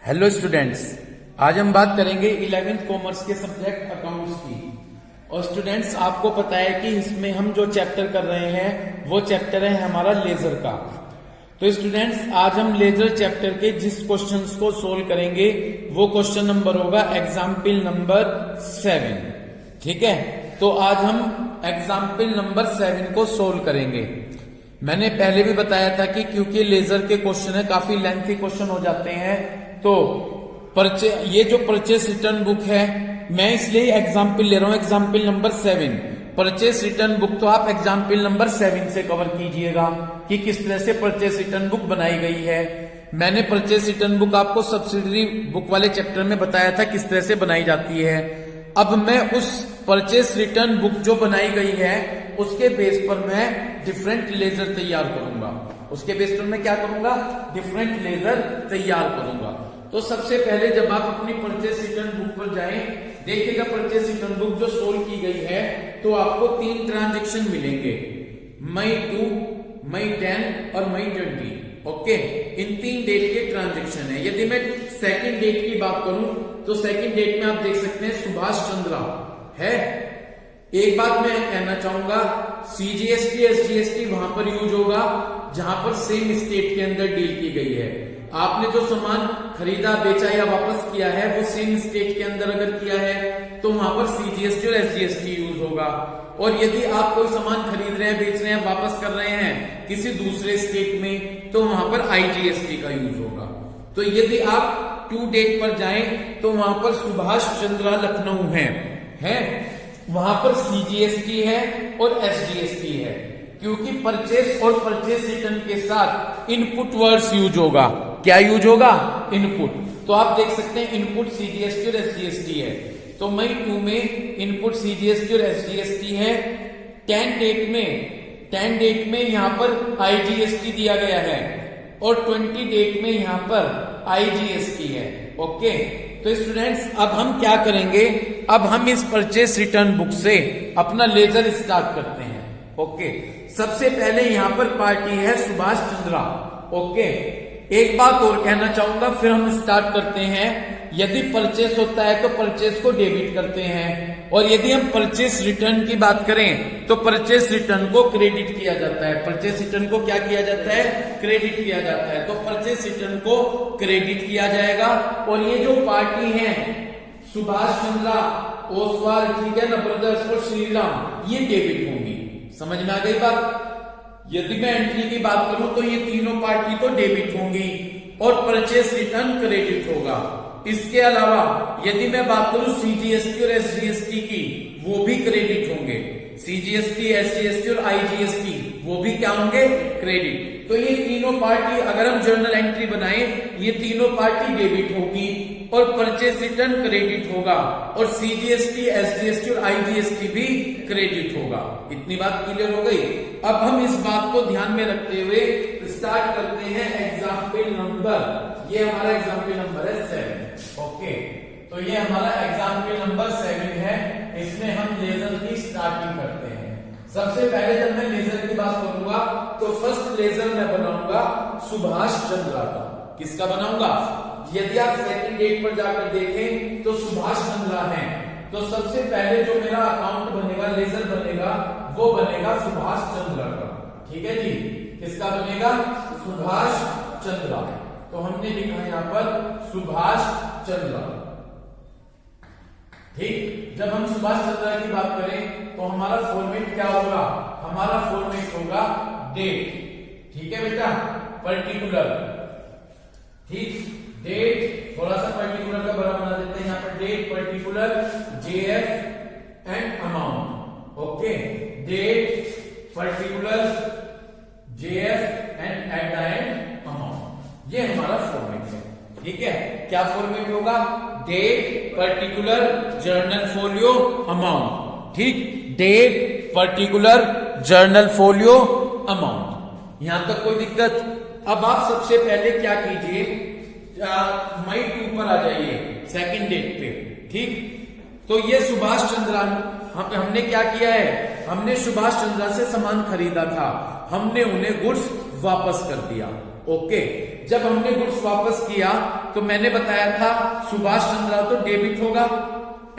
Hello students, आज हम बात करेंगे 11th कॉमर्स के सब्जेक्ट अकाउंट्स की। और स्टूडेंट्स, आपको पता है कि इसमें हम जो चैप्टर कर रहे हैं वो चैप्टर है हमारा लेजर का। तो स्टूडेंट्स, आज हम लेजर चैप्टर के जिस क्वेश्चंस को सोल्व करेंगे वो क्वेश्चन नंबर होगा एग्जाम्पल नंबर 7। ठीक है, तो आज हम एग्जाम्पल नंबर 7 को सोल्व करेंगे। मैंने पहले भी बताया था कि क्योंकि लेजर के क्वेश्चन है काफी लेंथी क्वेश्चन हो जाते हैं, तो ये जो परचेस रिटर्न बुक है मैं इसलिए एग्जाम्पल ले रहा हूं, example number 7। Purchase return book तो आप एग्जाम्पल नंबर 7 से कवर कीजिएगा कि किस तरह से परचेस रिटर्न बुक बनाई गई है। मैंने परचेस रिटर्न बुक आपको सब्सिडरी बुक वाले चैप्टर में बताया था किस तरह से बनाई जाती है। अब मैं उस परचेस रिटर्न बुक जो बनाई गई है उसके बेस पर मैं डिफरेंट लेजर तैयार करूंगा। उसके बेस पर मैं क्या करूंगा? डिफरेंट लेजर तैयार करूंगा। तो सबसे पहले जब आप अपनी परचेस रिटर्न बुक पर जाएं, देखिएगा परचेस रिटर्न बुक जो सोल्व की गई है तो आपको 3 ट्रांजेक्शन मिलेंगे, मई 2, मई 10 और मई 20। ओके, इन 3 डेट के ट्रांजेक्शन है। यदि मैं सेकंड डेट की बात करूं तो सेकंड डेट में आप देख सकते हैं सुभाष चंद्रा है। एक बात मैं कहना चाहूंगा, सीजीएसटी एसजीएसटी वहां पर यूज होगा जहां पर सेम स्टेट के अंदर डील की गई है। आपने जो सामान खरीदा, बेचा या वापस किया है वो सेम स्टेट के अंदर अगर किया है तो वहां पर सीजीएसटी और एसजीएसटी यूज होगा। और यदि आप कोई सामान खरीद रहे हैं, बेच रहे हैं, वापस कर रहे हैं किसी दूसरे स्टेट में तो वहां पर आईजीएसटी का यूज होगा। तो यदि आप टू डेट पर जाएं तो वहां पर सुभाष चंद्रा लखनऊ है वहां पर सीजीएसटी है और एसजीएसटी है, क्योंकि परचेस और परचेस रिटर्न के साथ इनपुट वर्ड्स यूज होगा। क्या यूज होगा? इनपुट। तो आप देख सकते हैं इनपुट सीजीएसटी और एसजीएसटी है। तो मई 2 में इनपुट सीजीएसटी और एसजीएसटी है। 10 डेट में यहां पर आईजीएसटी दिया गया है और 20 डेट में यहां पर आईजीएसटी है। ओके, तो स्टूडेंट्स अब हम क्या करेंगे? अब हम इस परचेस रिटर्न बुक से अपना लेजर स्टार्ट करते हैं। ओके, सबसे पहले यहां पर पार्टी है सुभाष चंद्रा। ओके, एक बात और कहना चाहूंगा फिर हम स्टार्ट करते हैं। यदि परचेस होता है तो परचेस को डेबिट करते हैं, और यदि हम परचेस रिटर्न की बात करें तो परचेस रिटर्न को क्रेडिट किया जाता है। परचेस रिटर्न को क्या किया जाता है? क्रेडिट किया जाता है। तो परचेस रिटर्न को क्रेडिट किया जाएगा। और ये जो पार्टी है सुभाष चंद्रा, ओसवाल, ठीक है ना, ब्रदर्स और श्रीराम, ये डेबिट होंगी। समझ में आ गई बात? यदि मैं एंट्री की बात करूं तो ये तीनों पार्टी तो डेबिट होंगी और परचेस रिटर्न क्रेडिट होगा। इसके अलावा यदि मैं बात करूं सीजीएसटी और एसजीएसटी की, वो भी क्रेडिट होंगे। सीजीएसटी, एसजीएसटी और आईजीएसटी वो भी क्या होंगे? क्रेडिट। तो ये तीनों पार्टी अगर हम जर्नल एंट्री बनाएं, ये तीनों पार्टी डेबिट होगी और परचेस रिटर्न क्रेडिट होगा और सीजीएसटी, एसजीएसटी और आईजीएसटी भी क्रेडिट होगा। इतनी बात क्लियर हो गई। अब हम इस बात को ध्यान में रखते हुए स्टार्ट करते हैं एग्जाम्पल नंबर, ये हमारा एग्जाम्पल नंबर है 7। ओके, तो ये हमारा एग्जाम्पल नंबर 7 है। इसमें हम लेजर की स्टार्टिंग करते हैं। सबसे पहले जब मैं लेजर की बात करूंगा तो फर्स्ट लेजर मैं बनाऊंगा सुभाष चंद्रा का। किसका बनाऊंगा? यदि आप सेकंड डेट पर जाकर देखें तो सुभाष चंद्रा है। तो सबसे पहले जो मेरा अकाउंट बनेगा, लेजर बनेगा, वो बनेगा सुभाष चंद्रा का। ठीक है जी, किसका बनेगा? सुभाष चंद्रा। तो हमने लिखा यहां पर सुभाष चंद्रा। ठीक, जब हम सुभाष चंद्रा की बात करें तो हमारा फॉर्मेट क्या होगा? हमारा फॉर्मेट होगा डेट। ठीक है बेटा, पर्टिकुलर। ठीक, डेट थोड़ा सा पर्टिकुलर का बड़ा बना देते हैं। यहां पर date, particular, JF and amount. Okay, date, particular, JF and at the end amount, ये हमारा फॉर्मेट है। ठीक है, क्या फॉर्मेट होगा? Date, particular, journal folio, amount. ठीक, date, particular, journal folio, amount. यहां तक कोई दिक्कत? अब आप सबसे पहले क्या कीजिए, मई 2 पर आ जाइए, सेकंड डेट पे। ठीक, तो ये सुभाष चंद्रा, हमने क्या किया है? हमने सुभाष चंद्रा से सामान खरीदा था, हमने उन्हें गुड्स वापस कर दिया। ओके, जब हमने गुड्स वापस किया तो मैंने बताया था सुभाष चंद्रा तो डेबिट होगा।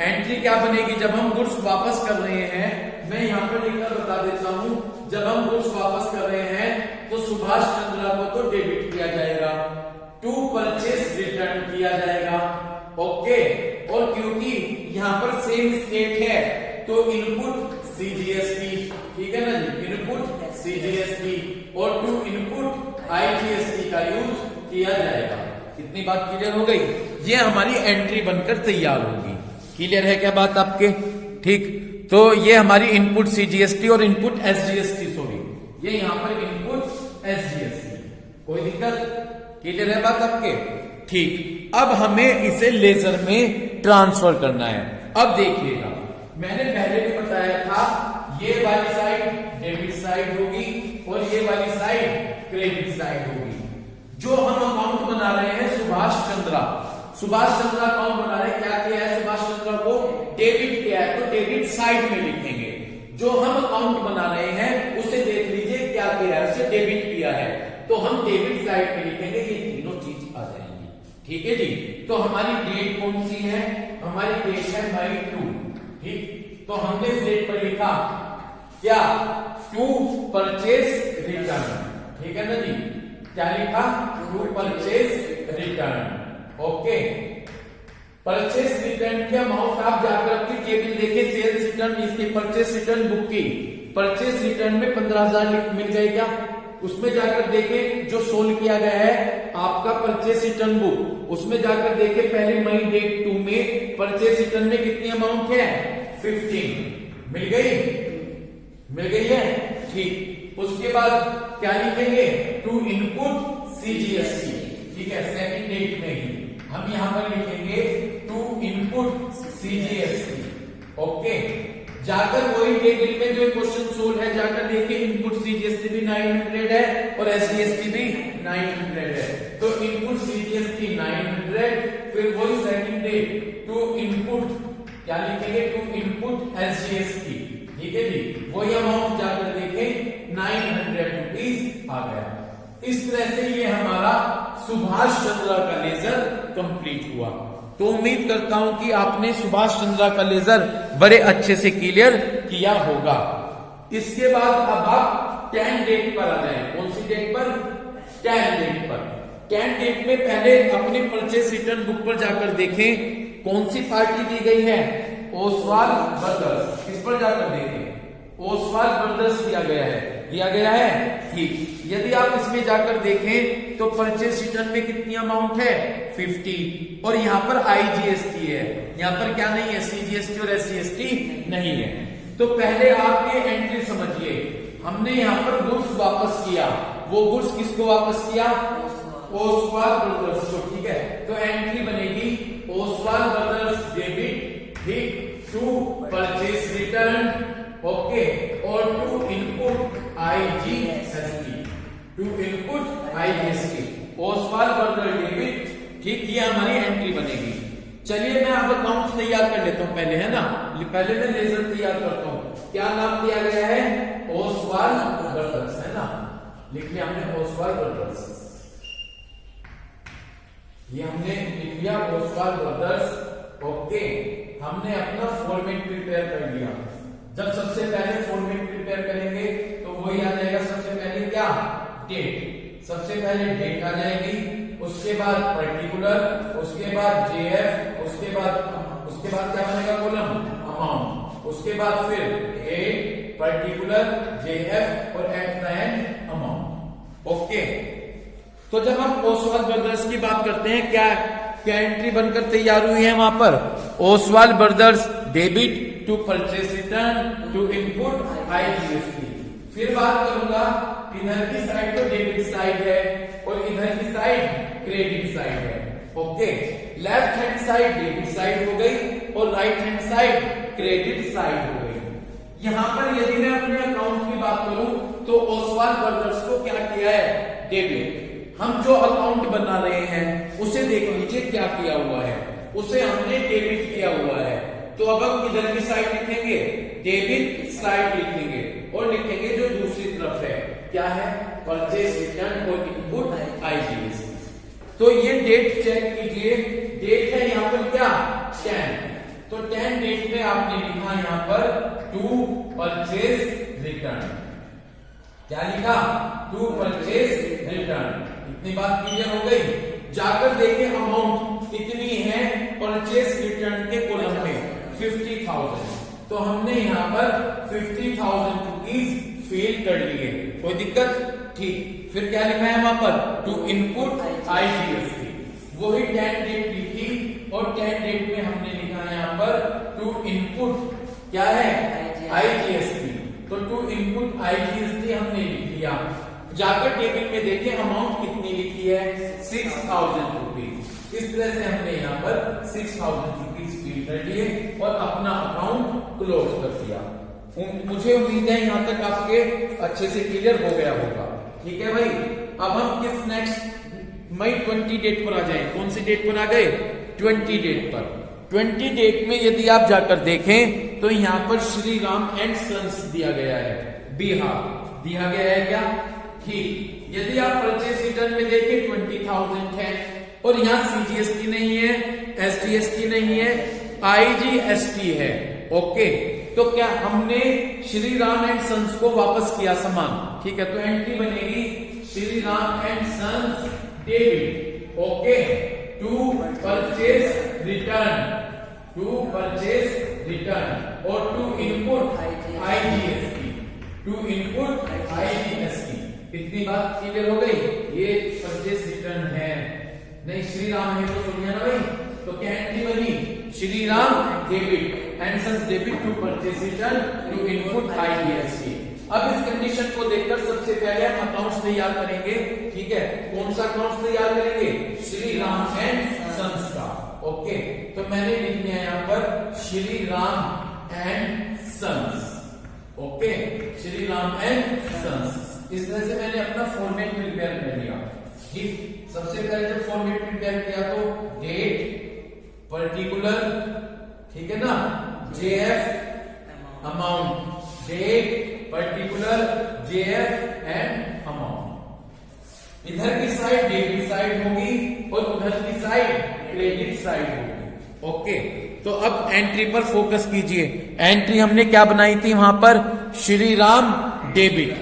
एंट्री क्या बनेगी जब हम गुड्स वापस कर रहे हैं, मैं यहां पर लिखकर बता देता हूं, जब हम गुड्स वापस कर रहे हैं तो सुभाष चंद्रा को तो डेबिट किया जाएगा, टू परचेस रिटर्न किया जाएगा। ओके, और क्योंकि यहां पर सेम स्टेट है तो इनपुट सीजीएसटी, ठीक है ना जी, इनपुट सीजीएसटी और टू इनपुट आईजीएसटी का यूज किया जाएगा। कितनी बात क्लियर हो गई? ये हमारी एंट्री बनकर तैयार होगी। क्लियर है क्या बात आपके? ठीक, तो ये हमारी इनपुट सीजीएसटी और इनपुट एसजीएसटी, सॉरी ये यहां पर इनपुट एसजीएसटी, कोई दिक्कत? क्लियर है बात आपके? ठीक, अब हमें इसे लेजर में ट्रांसफर करना है। अब देखिएगा, मैंने पहले भी बताया था ये वाली साइड डेबिट साइड होगी और ये वाली साइड क्रेडिट साइड होगी। जो हम अकाउंट बना रहे हैं सुभाष चंद्रा अकाउंट बना रहे हैं, क्या किया है सुभाष चंद्रा को डेबिट किया है तो डेबिट साइड में लिखेंगे। जो हम अकाउंट बना रहे हैं उसे देख लीजिए क्या किया है, उसे डेबिट किया है तो हम डेबिट साइड में लिखेंगे, ये तीनों चीज आ जाएंगी। ठीक है जी, तो हमारी डेट कौन सी है? हमारी डेट है मई 2। ठीक, तो हमने इस डेट पर लिखा क्या? टू परचेस रिटर्न, ठीक है ना जी, क्या लिखा? To purchase return. Okay, purchase return के अमाउंट आप जाकर अपनी टेबल देखिए, सेल्स रिटर्न, इसकी परचेस रिटर्न बुक की परचेस रिटर्न में 15,000 मिल गए क्या? उसमें जाकर देखें जो सोल्व किया गया है आपका परचेस रिटर्न बुक, उसमें जाकर देखें पहले मई डेट 2 में परचेस रिटर्न में कितनी अमाउंट है? 15 मिल गई है। ठीक, उसके बाद क्या लिखेंगे? टू इनपुट सीजीएसटी, ठीक है, सेकंड डेट में ही हम यहां पर लिखेंगे टू इनपुट सीजीएसटी। ओके, जाकर वही टेबल में जो क्वेश्चन सोल्व है जाकर देखिए, इनपुट सीजीएसटी भी 900 है और एसजीएसटी भी 900 है, तो इनपुट सीजीएसटी 900, फिर वही सेकंड डेट टू इनपुट क्या लिखेंगे? टू इनपुट एसजीएसटी, ठीक है जी, वही अमाउंट जाकर देखें 900 रुपीज आ गया। इस तरह से ये हमारा सुभाष चंद्रा का लेजर कंप्लीट हुआ। तो उम्मीद करता हूं कि आपने सुभाष चंद्रा का लेजर बड़े अच्छे से क्लियर किया होगा। इसके बाद अब आप 10 डेट पर आ जाए। कौन सी डेट पर? 10 डेट पर। 10 डेट में पहले अपनी परचेस रिटर्न बुक पर जाकर देखें कौन सी पार्टी दी गई है? ओसवाल ब्रदर्स। किस पर जाकर देखें? ओसवाल ब्रदर्स दिया गया है। ठीक, यदि आप इसमें जाकर देखें तो परचेस रिटर्न में कितनी अमाउंट है? 50, और यहां पर आईजीएसटी है, यहां पर क्या नहीं है? सीजीएसटी और एसजीएसटी नहीं है। तो पहले आप ये एंट्री समझिए, हमने यहां पर गुड्स वापस किया, वो गुड्स किसको वापस किया? ओसवाल ब्रदर्स को, ठीक है, तो एंट्री बनेगी ओसवाल ब्रदर्स डेबिट, ठीक, टू परचेस रिटर्न, ओके, और to input IGST, Oswal brothers debit, ठीक, ये हमारी एंट्री बनेगी। चलिए मैं अब अकाउंट तैयार कर लेता हूं पहले, है ना, पहले मैं लेजर तैयार करता हूं। क्या नाम दिया गया है? ओसवाल ब्रदर्स, है ना, लिख लिया हमने ओसवाल ब्रदर्स, ये हमने लिख लिया ओसवाल ब्रदर्स। ओके, हमने अपना फॉर्मेट प्रिपेयर कर लिया। जब सबसे पहले फॉर्मेट प्रिपेयर करेंगे तो वही आ जाएगा, सबसे पहले क्या? डेट, सबसे पहले डेट आ जाएगी, उसके बाद पर्टिकुलर, उसके बाद जेएफ, उसके बाद क्या बनेगा? कॉलम अमाउंट, उसके बाद फिर डेट, पर्टिकुलर, जेएफ और eight the end amount. Okay, तो जब हम ओसवाल ब्रदर्स की बात करते हैं, क्या एंट्री बनकर तैयार हुई है वहां पर? Oswal brothers debit to purchase return to input IGST. फिर बात करूंगा, इधर की साइड तो डेबिट साइड है और इधर की साइड क्रेडिट साइड है। Okay, left hand side debit side हो गई और right hand side credit side हो गई। यहां पर यदि मैं अपने अकाउंट की बात करूं तो ओसवाल ब्रदर्स को क्या किया है? डेबिट। हम जो अकाउंट बना रहे हैं उसे देख लीजिए क्या किया हुआ है, उसे हमने डेबिट किया हुआ है। तो अब हम किधर की साइड लिखेंगे? डेबिट साइड लिखेंगे और लिखेंगे जो दूसरी तरफ है, क्या है? परचेस रिटर्न और इनपुट आईजीएसटी। तो ये डेट चेक कीजिए, डेट है यहाँ पर क्या 10, तो 10 डेट में आपने लिखा यहाँ पर टू परचेस रिटर्न, क्या लिखा टू परचेस रिटर्न। इतनी बात क्लियर हो गई। जाकर देखें अमाउंट कितनी है परचेस रिटर्न के कॉलम में 50,000, तो हमने यहाँ पर 50,000 रुपीज फिल कर लिए, कोई दिक्कत ठीक। फिर क्या लिखा है वहां पर टू इनपुट आईजीएसटी, वही 10 डेट लिखी और 10 डेट में हमने लिखा है यहाँ पर टू इनपुट क्या है आईजीएसटी, तो टू इनपुट आईजीएसटी हमने लिख लिया। जाकर टेबल में देखें अमाउंट कितनी लिखी है 6,000 रुपीज। इस तरह से हमने यहाँ पर 6,000 रुपीज फिल कर लिए और अपना अकाउंट क्लोज कर दिया। मुझे उम्मीद है यहाँ तक आपके अच्छे से क्लियर हो गया होगा, ठीक है भाई। अब हम किस नेक्स्ट मई 20 डेट पर आ जाए, कौन सी डेट पर आ गए 20 डेट पर। 20 डेट में यदि आप जाकर देखें तो यहाँ पर श्री राम एंड सन्स दिया गया है, बिहार दिया गया है क्या, ठीक। यदि आप परचेस रिटर्न में देखें 20,000 है और यहाँ सीजीएसटी नहीं है, एसजीएसटी नहीं है, आईजीएसटी है, ओके। तो क्या हमने श्री राम एंड सन्स को वापस किया सामान, ठीक है। तो एंट्री बनेगी Shri Ram and sons debit, okay, to purchase return, to purchase return और to input IGST, to input IGST. इतनी बात क्लियर हो गई। ये परचेस रिटर्न है, नहीं श्री राम है तो सुनिए ना भाई, तो क्या एंट्री बनी Shri Ram debit and sons debit to purchase return to input IGST. अब इस कंडीशन को देखकर सबसे पहले हम अकाउंट्स तैयार करेंगे, ठीक है। कौन सा अकाउंट्स तैयार करेंगे श्री राम एंड सन्स का, ओके। तो मैंने लिख दिया यहाँ पर Shri Ram and sons, okay, Shri Ram and sons. इस तरह से मैंने अपना फॉर्मेट प्रिपेयर कर लिया, ठीक। सबसे पहले जब फॉर्मेट प्रिपेयर किया तो डेट पर्टिकुलर, ठीक है ना, JF amount, date particular JF and amount. इधर की साइड डेबिट साइड होगी और उधर की साइड क्रेडिट साइड होगी, ओके। तो अब एंट्री पर फोकस कीजिए। एंट्री हमने क्या बनाई थी वहां पर श्री राम डेबिट,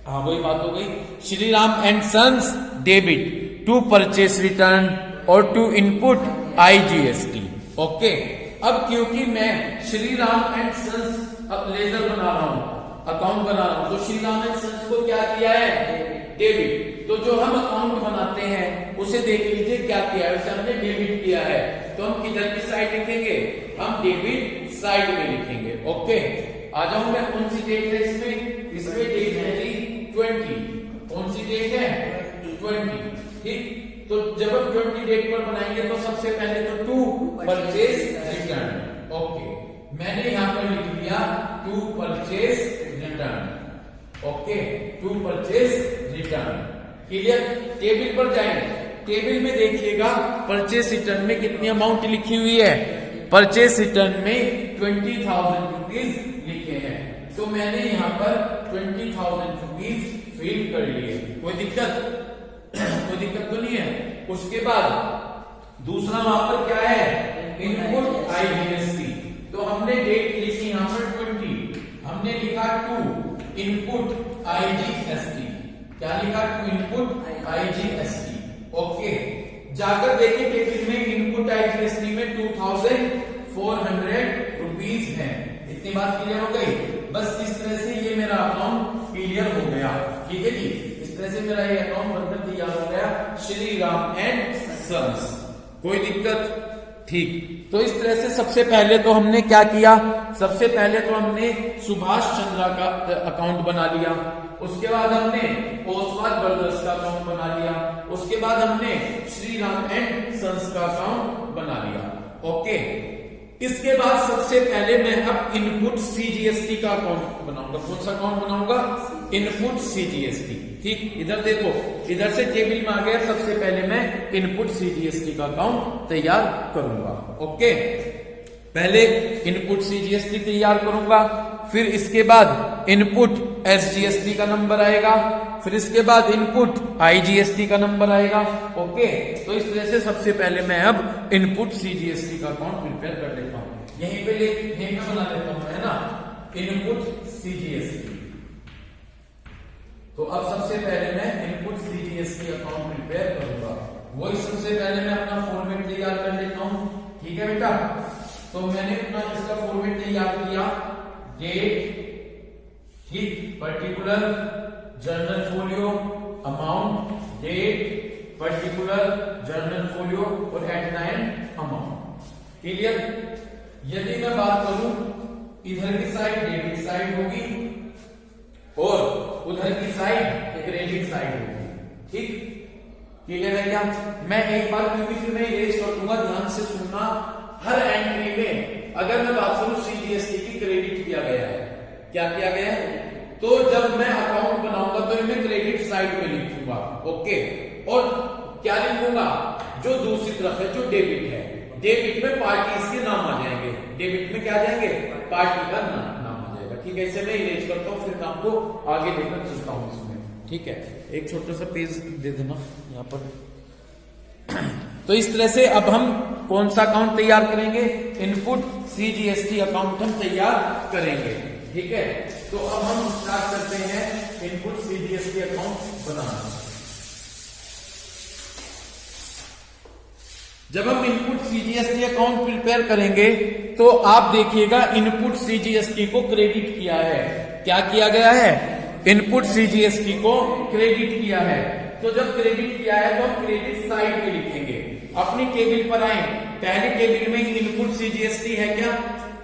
हाँ वही बात हो गई, Shri Ram and sons debit to purchase return और टू इनपुट आईजीएसटी, ओके। अब क्योंकि मैं श्री राम एंड सन्स अब लेजर बना रहा हूं, अकाउंट बना रहा हूं, तो श्री राम एंड सन्स को क्या किया है डेबिट। तो जो हम अकाउंट बनाते हैं उसे देख लीजिए क्या किया है, उसे हमने डेबिट किया है, तो हम किधर की साइड लिखेंगे, हम डेबिट साइड में लिखेंगे, ओके। आ जाऊं मैं, कौन सी डेट है इसमें, इसमें डेट है जी 20, कौन सी डेट है 20, ठीक। तो जब हम 20 डेट पर बनाएंगे तो सबसे पहले तो टू परचेस रिटर्न, ओके। मैंने यहां पर लिख दिया to purchase return, okay, to purchase return, clear. Table पर जाएंगे, टेबल में देखिएगा परचेस रिटर्न में कितनी अमाउंट लिखी हुई है, परचेस रिटर्न में 20,000 रुपीज लिखे हैं, तो मैंने यहाँ पर 20,000 रुपीज फिल कर लिए, कोई दिक्कत तो नहीं है। उसके बाद दूसरा वहां पर क्या है इनपुट आईजीएसटी, तो हमने डेट लिखी यहाँ पर 20, हमने लिखा टू इनपुट आईजीएसटी, क्या लिखा टू इनपुट आईजीएसटी, ओके। जाकर देखिए टेबल में इनपुट आईजीएसटी में 2,400 रुपीज है। इतनी बात क्लियर हो गई। बस इस तरह से ये मेरा अकाउंट क्लियर हो गया, ठीक है जी। इस तरह से मेरा ये अकाउंट बनकर तैयार हो गया श्री राम एंड सन्स, कोई दिक्कत, ठीक। तो इस तरह से सबसे पहले तो हमने क्या किया, सबसे पहले तो हमने सुभाष चंद्रा का अकाउंट बना लिया, उसके बाद हमने ओसवाल ब्रदर्स का अकाउंट बना लिया, उसके बाद हमने श्री राम एंड सन्स का अकाउंट बना लिया, ओके। इसके बाद सबसे पहले मैं अब इनपुट सीजीएसटी का अकाउंट बनाऊंगा। कौन सा अकाउंट बनाऊंगा, इनपुट सीजीएसटी, ठीक। इधर देखो, इधर से टेबल में आ गया, सबसे पहले मैं इनपुट सीजीएसटी का अकाउंट तैयार करूंगा, ओके। पहले इनपुट सीजीएसटी तैयार करूंगा, फिर इसके बाद इनपुट एसजीएसटी का नंबर आएगा, फिर इसके बाद इनपुट आईजीएसटी का नंबर आएगा। ओके, तो इस तरह से सबसे पहले मैं अब इनपुट सीजीएसटी का अकाउंट प्रिपेयर कर लेता हूं। यहीं पे बना लेता हूं, है ना, इनपुट सीजीएसटी। तो अब सबसे पहले मैं इनपुट सीजीएसटी अकाउंट प्रिपेयर करूंगा। वही सबसे पहले मैं अपना फॉर्मेट तैयार कर लेता हूं। ठीक है बेटा, तो मैंने अपना इसका फॉर्मेट तैयार किया, डेट, ठीक, particular, journal folio, amount, date, particular, journal folio और हेडलाइन अमाउंट। क्लियर? यदि मैं बात करूं, इधर की साइड डेबिट साइड होगी और उधर की साइड क्रेडिट साइड होगी। ठीक, क्लियर है क्या? मैं एक बार क्योंकि मैं इरेज कर दूंगा, ध्यान से सुनना। हर एंट्री में अगर मैं बात करूं सीजीएसटी की, क्रेडिट किया गया है। क्या किया गया है? तो जब मैं अकाउंट बनाऊंगा तो मैं क्रेडिट साइड में लिखूंगा। ओके, और क्या लिखूंगा? जो दूसरी तरफ है, जो डेबिट है, डेबिट में पार्टीज के नाम आ जाएंगे। डेबिट में क्या आ जाएंगे? पार्टी का नाम आ जाएगा। ठीक है, इसे मैं इरेज करता हूं, फिर मैं आपको आगे लेकर चलता हूं इसमें। ठीक है, एक छोटा सा पेज दे देना यहाँ पर। तो इस तरह से अब हम कौन सा अकाउंट तैयार करेंगे? इनपुट सीजीएसटी अकाउंट हम तैयार करेंगे। ठीक है, तो अब हम स्टार्ट करते हैं इनपुट सीजीएसटी अकाउंट बनाना। जब हम इनपुट सीजीएसटी अकाउंट प्रिपेयर करेंगे तो आप देखिएगा इनपुट सीजीएसटी को क्रेडिट किया है। क्या किया गया है? इनपुट सीजीएसटी को क्रेडिट किया है। तो जब क्रेडिट किया है तो हम क्रेडिट साइड पे लिखेंगे। अपनी टेबल पर आए, पहली टेबल में इनपुट सीजीएसटी है क्या?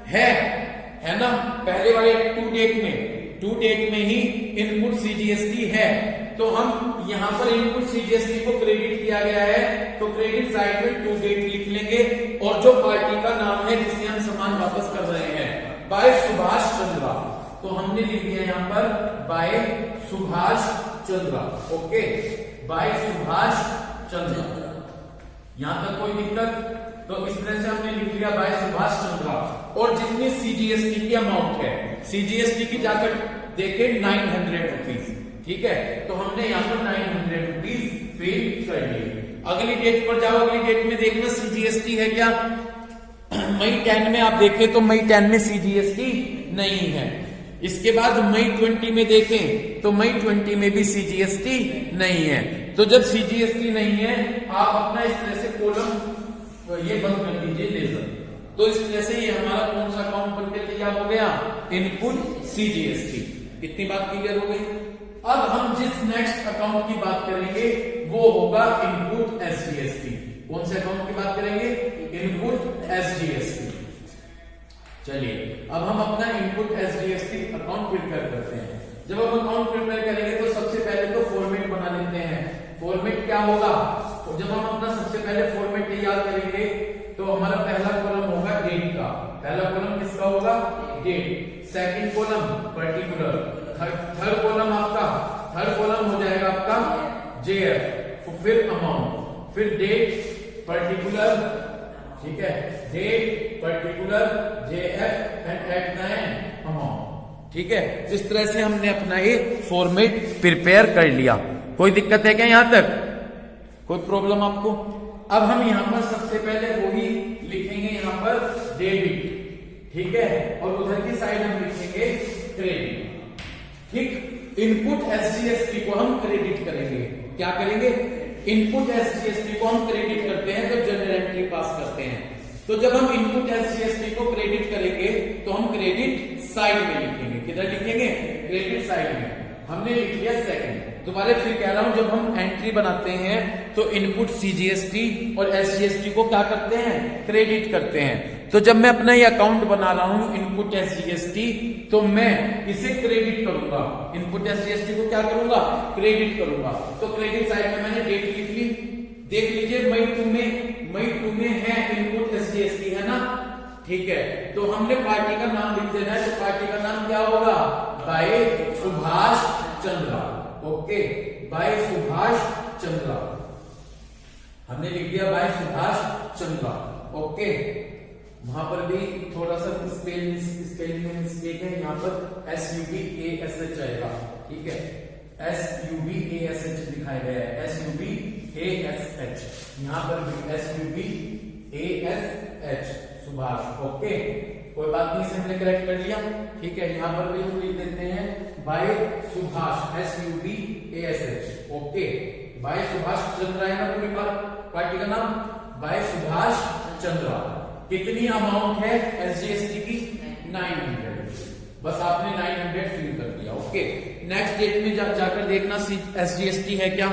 है ना, पहले वाले टू डेट में ही इनपुट सीजीएसटी है। तो हम यहां पर इनपुट सीजीएसटी को क्रेडिट किया गया है, तो क्रेडिट साइड में टू डेट लिख लेंगे। और जो पार्टी का नाम है जिससे हम सामान वापस कर रहे हैं, बाय सुभाष चंद्रा, तो हमने लिख दिया यहां पर by Subhash Chandra. Okay, by Subhash Chandra. यहां तक कोई दिक्कत? तो इस तरह से हमने लिख लिया बाय सुभाष चंद्रा। और जितनी सीजीएसटी की अमाउंट है, सीजीएसटी की जाकर देखे 900 रुपीज। ठीक है, तो हमने यहाँ पर 900 रुपीज फिल कर लिए। अगली डेट पर जाओ, अगली डेट में देखना सीजीएसटी है क्या? मई 10 में आप देखें तो मई 10 में सीजीएसटी नहीं है। इसके बाद मई 20 में देखें तो मई 20 में भी सीजीएसटी नहीं है। तो जब सीजीएसटी नहीं है, आप अपना इस तरह से कॉलम ये बंद कर दीजिए लेजर। तो इस तरह से ये हमारा कौन सा अकाउंट बनकर तैयार हो गया? Input CGST. इतनी बात क्लियर हो गई। अब हम जिस नेक्स्ट अकाउंट की बात करेंगे वो होगा इनपुट एसजीएसटी। कौन से अकाउंट की बात करेंगे? Input SGST. चलिए, अब हम अपना इनपुट एसजीएसटी अकाउंट प्रिपेयर करते हैं। जब हम अकाउंट प्रिपेयर करेंगे तो सबसे पहले तो फॉर्मेट बना लेते हैं। फॉर्मेट क्या होगा? तो जब हम अपना सबसे पहले फॉर्मेट तैयार करेंगे तो हमारा पहला कॉलम होगा डेट का। पहला कॉलम किसका होगा? Date. Second column particular. Third column हो जाएगा आपका जेएफ, फिर अमाउंट, फिर डेट, पर्टिकुलर, ठीक है, date, particular, JF and headline amount. ठीक है, इस तरह से हमने अपना ये फॉर्मेट प्रिपेयर कर लिया। कोई दिक्कत है क्या यहां तक? कोई प्रॉब्लम आपको? अब हम यहां पर सबसे पहले वही लिखेंगे, यहां पर डेबिट, ठीक है, और उधर की साइड हम लिखेंगे क्रेडिट। ठीक, इनपुट एसजीएसटी को हम क्रेडिट करेंगे। क्या करेंगे? इनपुट एसजीएसटी को हम क्रेडिट करते हैं जब जनरल एंट्री पास करते हैं। तो जब हम इनपुट एसजीएसटी को क्रेडिट करेंगे तो हम क्रेडिट साइड में लिखेंगे। किधर लिखेंगे? क्रेडिट साइड में। हमने लिख लिया सेकंड। दोबारा फिर कह रहा हूं, जब हम एंट्री बनाते हैं तो इनपुट सीजीएसटी और एसजीएसटी को क्या करते हैं? क्रेडिट करते हैं। तो जब मैं अपना ये अकाउंट बना रहा हूं इनपुट एसजीएसटी, तो मैं इसे क्रेडिट करूंगा। इनपुट एसजीएसटी को क्या करूंगा? क्रेडिट करूंगा। तो क्रेडिट साइड में मैंने डेट लिख ली। देख लीजिए मई 2 में है इनपुट एसजीएसटी, है ना? ठीक है, तो हमने पार्टी का नाम लिख देना है। तो पार्टी का नाम क्या होगा? By Subhash Chandra. Okay, by Subhash Chandra हमने लिख दिया, बाय सुभाष चंद्रा। ओके, वहां पर भी थोड़ा सा स्पेलिंग में मिस्टेक है, यहाँ पर SUBASH आएगा, ठीक है, SUBASH दिखाया गया है, SUBASH, यहाँ पर भी SUBASH सुभाष, ओके, कोई बात नहीं, इसे हमने करेक्ट कर लिया, ठीक है। यहाँ पर भी हम लिख देते हैं by Subhash, SUBASH, okay, by Subhash Chandra है ना पूरी पार्टी का नाम, बाय सुभाष चंद्रा। कितनी अमाउंट है SGST की? 900, बस आपने 900 फिल कर दिया, ओके। नेक्स्ट डेट में जाकर देखना SGST है क्या,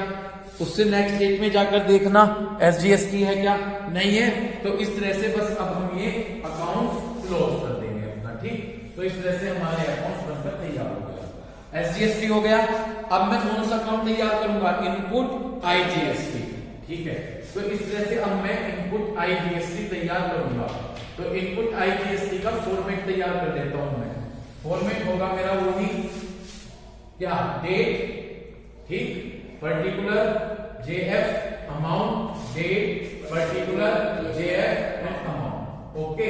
उससे नेक्स्ट डेट में जाकर देखना SGST है क्या, नहीं है तो इस तरह से बस अब हम ये अकाउंट क्लोज कर देंगे अपना, ठीक। तो इस तरह से हमारे अकाउंट बनकर तैयार हो गया, SGST हो गया। अब मैं कौन सा अकाउंट तैयार करूंगा? इनपुट IGST, ठीक है। तो इस तरह से अब मैं इनपुट IGST तैयार करूंगा, तो इनपुट IGST का फॉर्मेट तैयार कर देता हूं मैं। फॉर्मेट होगा मेरा वही क्या, डेट, ठीक, particular JF amount, date, particular JF and amount, okay.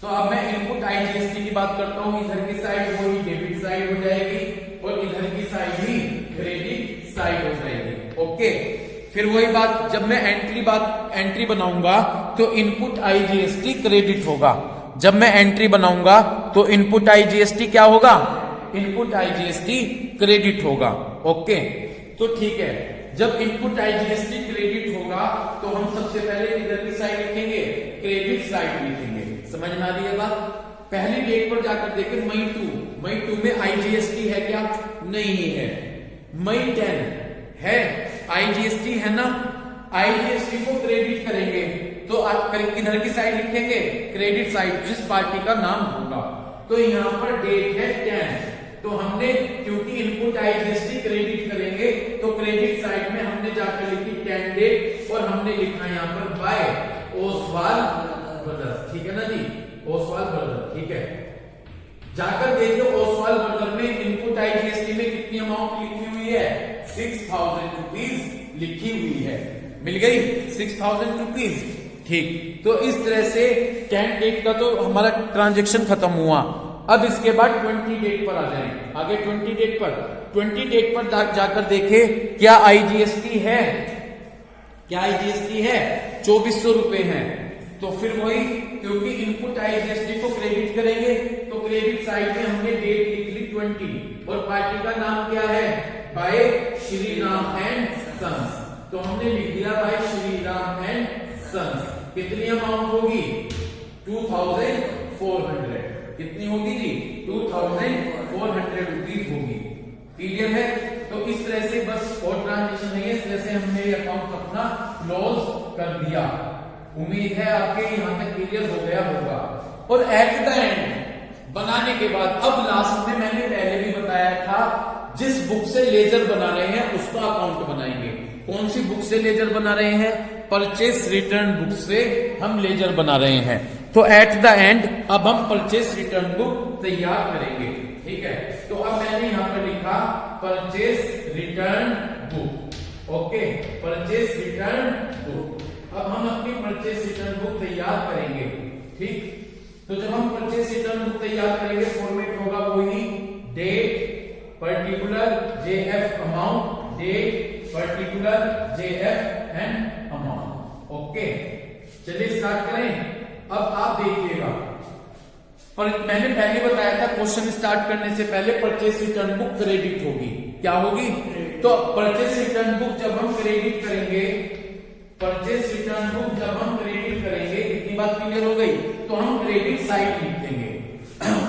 तो अब मैं इनपुट IGST की बात करता हूं, इधर की साइड वही डेबिट साइड हो जाएगी और इधर की साइड भी क्रेडिट साइड हो जाएगी, ओके। फिर वही बात, जब मैं एंट्री बनाऊंगा तो इनपुट IGST क्रेडिट होगा, जब मैं एंट्री बनाऊंगा तो इनपुट IGST क्या होगा? इनपुट IGST क्रेडिट होगा, ओके। तो ठीक है, जब इनपुट IGST क्रेडिट होगा तो हम सबसे पहले इधर की साइड लिखेंगे, क्रेडिट साइड लिखेंगे, समझ में आ रही है बात। पहली डेट पर जाकर देखें मई 2 में IGST है क्या? नहीं है। मई 10 है, IGST है ना, IGST को क्रेडिट करेंगे तो आप इधर की साइड लिखेंगे क्रेडिट साइड, जिस पार्टी का नाम होगा। तो यहां पर डेट है 10, तो हमने क्योंकि इनपुट IGST क्रेडिट करेंगे तो क्रेडिट साइड में हमने जाकर लिखी 10 डेट और हमने लिखा यहां पर बाय ओसवाल ब्रदर्स, ठीक है ना जी, ओसवाल ब्रदर्स, ठीक है। जाकर देखो ओसवाल ब्रदर में इनपुट IGST में कितनी अमाउंट लिखी हुई है? 6000 रुपीज लिखी हुई है, मिल गई 6000 रुपीज, ठीक। तो इस तरह से 10 डेट का तो हमारा ट्रांजेक्शन खत्म हुआ। अब इसके बाद 20 डेट पर आ जाए, आगे 20 डेट पर जाकर देखे क्या IGST है, क्या IGST है? 2400 रुपए है। तो फिर वही, क्योंकि इनपुट IGST को क्रेडिट करेंगे तो क्रेडिट साइड में हमने डेट लिख ली 20 और पार्टी का नाम क्या है? By Shri Ram and sons, तो हमने लिख दिया by Shri Ram and sons. कितनी अमाउंट होगी? 2400, कितनी होगी जी? 2400 रुपीज होगी, क्लियर है। तो इस तरह से बस और ट्रांजेक्शन नहीं है, इस तरह से हमने अकाउंट अपना क्लोज कर दिया। उम्मीद है आपके यहां तक क्लियर हो गया होगा। और एट द एंड बनाने के बाद अब लास्ट में मैंने पहले भी बताया था, जिस बुक से लेजर बना रहे हैं उसका अकाउंट बनाएंगे। कौन सी बुक से लेजर बना रहे हैं? परचेस रिटर्न बुक से हम लेजर बना रहे हैं। तो एट द एंड अब हम परचेस रिटर्न बुक तैयार करेंगे, ठीक है। तो अब मैंने यहां पर लिखा purchase return book, okay, purchase return book. अब हम अपनी परचेस रिटर्न बुक तैयार करेंगे, ठीक। तो जब हम परचेस रिटर्न बुक तैयार करेंगे फॉर्मेट होगा वही date, particular JF amount, date, particular JF and amount, okay. चलिए स्टार्ट करें। अब आप देखिएगा, पर मैंने पहले बताया था क्वेश्चन स्टार्ट करने से पहले परचेस रिटर्न बुक क्रेडिट होगी, क्या होगी? तो परचेस रिटर्न बुक जब हम क्रेडिट करेंगे, परचेस रिटर्न बुक जब हम क्रेडिट करेंगे, इतनी बात क्लियर हो गई, तो हम क्रेडिट साइड लिखेंगे,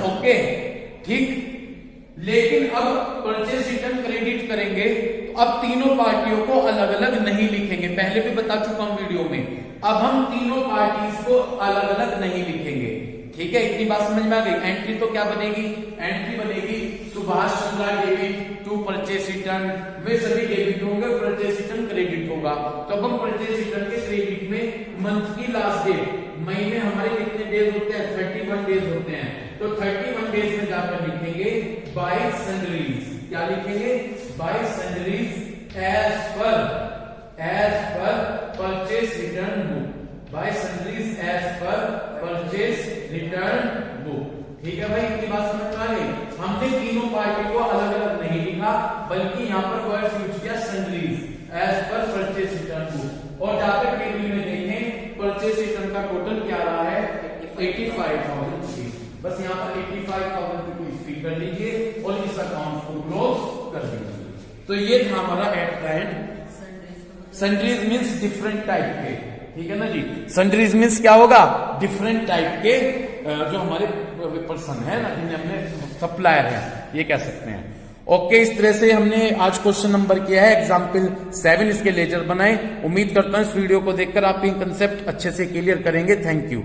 ओके, ठीक। लेकिन अब परचेस रिटर्न क्रेडिट करेंगे तो अब तीनों पार्टियों को अलग अलग नहीं लिखेंगे, पहले भी बता चुका हूं वीडियो में। अब हम तीनों पार्टीज को अलग अलग नहीं लिखेंगे, ठीक है, इतनी बात समझ में आ गई। एंट्री तो क्या बनेगी? एंट्री बनेगी Subhash Chandra debit to purchase return में सभी डेबिट होंगे, परचेस रिटर्न क्रेडिट होगा। तो अब हम परचेस रिटर्न के क्रेडिट में मंथ की लास्ट डेट, मई में हमारे कितने डेज होते हैं? 31 डेज होते हैं। तो 31 डेज में जाकर लिखेंगे बाय सैलरीज, क्या लिखेंगे? By salaries as per purchase return book, by sundries as per purchase return book. ठीक है भाई, इतनी बात समझ में आ गई। हमने तीनों पार्टी को अलग अलग नहीं लिखा, बल्कि यहाँ पर वर्ड यूज किया sundries as per purchase return book. और जाकर टेबल में देखें परचेज रिटर्न का टोटल क्या रहा है 85,000 रुपीज। बस यहाँ पर 85,000 रुपीज फिल कर लीजिए और इस अकाउंट को क्लोज कर दीजिए। तो ये था हमारा eight the and. Sundries means different type के, ठीक है ना जी। सन्ड्रीज मीन्स क्या होगा, डिफरेंट टाइप के जो हमारे पर्सन है ना, जिन्हें हमने सप्लायर है, ये कह सकते हैं। ओके, इस तरह से हमने आज क्वेश्चन नंबर किया है एग्जाम्पल 7, इसके लेजर बनाए। उम्मीद करता हूं इस वीडियो को देखकर आप इन कंसेप्ट अच्छे से क्लियर करेंगे। Thank you.